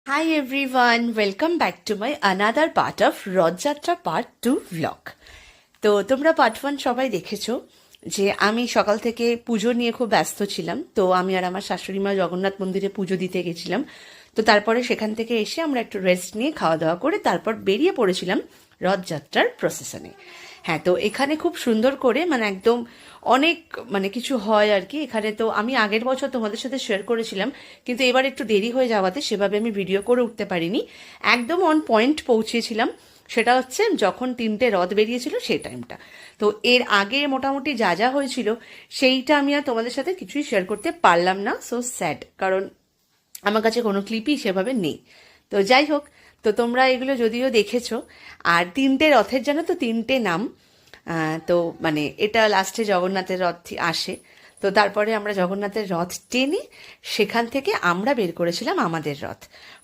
Hi everyone, welcome back to my another part of Rathyatra part 2 vlog. তো তোমরা part 1 সবাই দেখেছো যে আমি সকাল থেকে পুজো নিয়ে খুব ব্যস্ত ছিলাম। তো আমি আর আমার শাশুড়ি মা জগন্নাথ মন্দিরে পুজো দিতে গেছিলাম। তো তারপরে সেখান থেকে এসে আমরা একটু রেস্ট নিয়ে খাওয়া দাওয়া করে তারপর বেরিয়ে পড়েছিলাম রথযাত্রার প্রসেশনে। হ্যাঁ, তো এখানে খুব সুন্দর করে একদম অনেক কিছু হয় আর কি। এখানে তো আমি আগের বছর তোমাদের সাথে শেয়ার করেছিলাম, কিন্তু এবার একটু দেরি হয়ে যাওয়াতে সেভাবে আমি ভিডিও করে উঠতে পারিনি। একদম অন পয়েন্ট পৌঁছেছিলাম, সেটা হচ্ছে যখন 3টে রথ বেরিয়েছিল সেই টাইমটা। তো এর আগে মোটামুটি যা যা হয়েছিল সেইটা আমি আর তোমাদের সাথে কিছুই শেয়ার করতে পারলাম না। সো স্যাড, কারণ আমার কাছে কোনো ক্লিপই সেভাবে নেই। তো যাই হোক, তো তোমরা এগুলো যদিও দেখেছো। আর 3টে রথের জন্য তো 3টে নাম। তো এটা লাস্টে জগন্নাথের রথ আসে। তো তারপরে আমরা জগন্নাথের রথ টেনে সেখান থেকে আমরা বের করেছিলাম আমাদের রথ।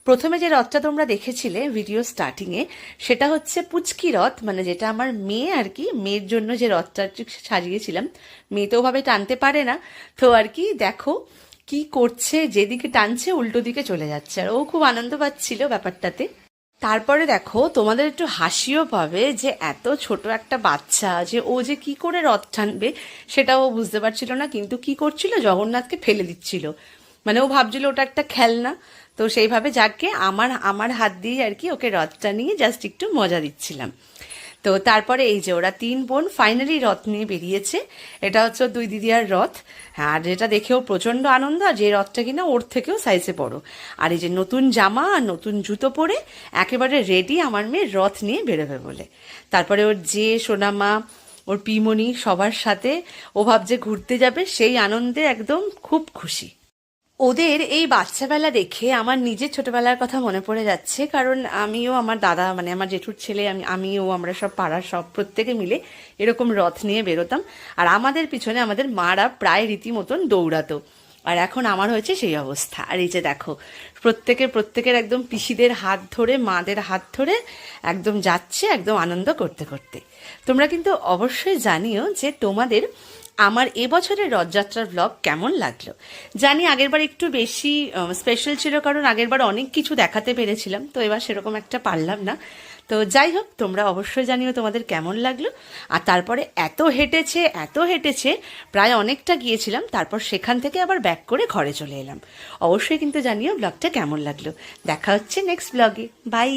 প্রথমে যে রথটা তোমরা দেখেছিলে ভিডিও স্টার্টিংয়ে, সেটা হচ্ছে পুচকি রথ, যেটা আমার মেয়ে আর কি, মেয়ের জন্য যে রথটা সাজিয়েছিলাম। মেয়ে তো ওভাবে টানতে পারে না, তো আর কি দেখো কি করছে, যেদিকে টানছে উল্টো দিকে চলে যাচ্ছে, আর ও খুব আনন্দ পাচ্ছিল ব্যাপারটাতে। তারপরে দেখো, তোমাদের একটু হাসিও পাবে যে এত ছোট একটা বাচ্চা যে ও যে কি করে রথ টানবে সেটাও ও বুঝতে পারছিল না, কিন্তু কি করছিল, জগন্নাথকে ফেলে দিচ্ছিল। ও ভাবছিল ওটা একটা খেলনা। তো সেইভাবে যাকে আমার আমার হাত দিয়ে আর কি ওকে রথটা নিয়ে জাস্ট একটু মজা দিচ্ছিলাম। তো তারপরে এই যে ওরা 3 বোন ফাইনালি রথ নিয়ে বেরিয়েছে। এটা হচ্ছে ওর 2 দিদিয়ার রথ। হ্যাঁ, আর যেটা দেখেও প্রচণ্ড আনন্দ, আর যে রথটা কিনা ওর থেকেও সাইজে বড়। আর এই যে নতুন জামা আর নতুন জুতো পরে একেবারে রেডি আমার মেয়ে রথ নিয়ে বেরোবে বলে। তারপরে ওর যে সোনামা, ওর পিমনি সবার সাথে ও ভাবছে ঘুরতে যাবে, সেই আনন্দে একদম খুব খুশি। ওদের এই বাচ্চাবেলা দেখে আমার নিজের ছোটবেলার কথা মনে পড়ে যাচ্ছে, কারণ আমিও আমার দাদা আমার জেঠুর ছেলে, আমিও আমরা সব পাড়ার সব প্রত্যেকে মিলে এরকম রথ নিয়ে বেরোতাম। আর আমাদের পিছনে আমাদের মারা প্রায় রীতিমতন দৌড়াতো। আর এখন আমার হয়েছে সেই অবস্থা। আর এই যে দেখো, প্রত্যেকের একদম পিসিদের হাত ধরে, মাদের হাত ধরে একদম যাচ্ছে, একদম আনন্দ করতে করতে। তোমরা কিন্তু অবশ্যই জানিও যে তোমাদের আমার এবছরের রথযাত্রার ব্লগ কেমন লাগলো। জানি আগেরবার একটু বেশি স্পেশাল ছিল, কারণ আগেরবার অনেক কিছু দেখাতে পেরেছিলাম, তো এবার সেরকম একটা পারলাম না। তো যাই হোক, তোমরা অবশ্যই জানিও তোমাদের কেমন লাগলো। আর তারপরে এত হেঁটেছে, প্রায় অনেকটা গিয়েছিলাম, তারপর সেখান থেকে আবার ব্যাক করে ঘরে চলে এলাম। অবশ্যই কিন্তু জানিও ব্লগটা কেমন লাগলো। দেখা হচ্ছে নেক্সট ব্লগে। বাই।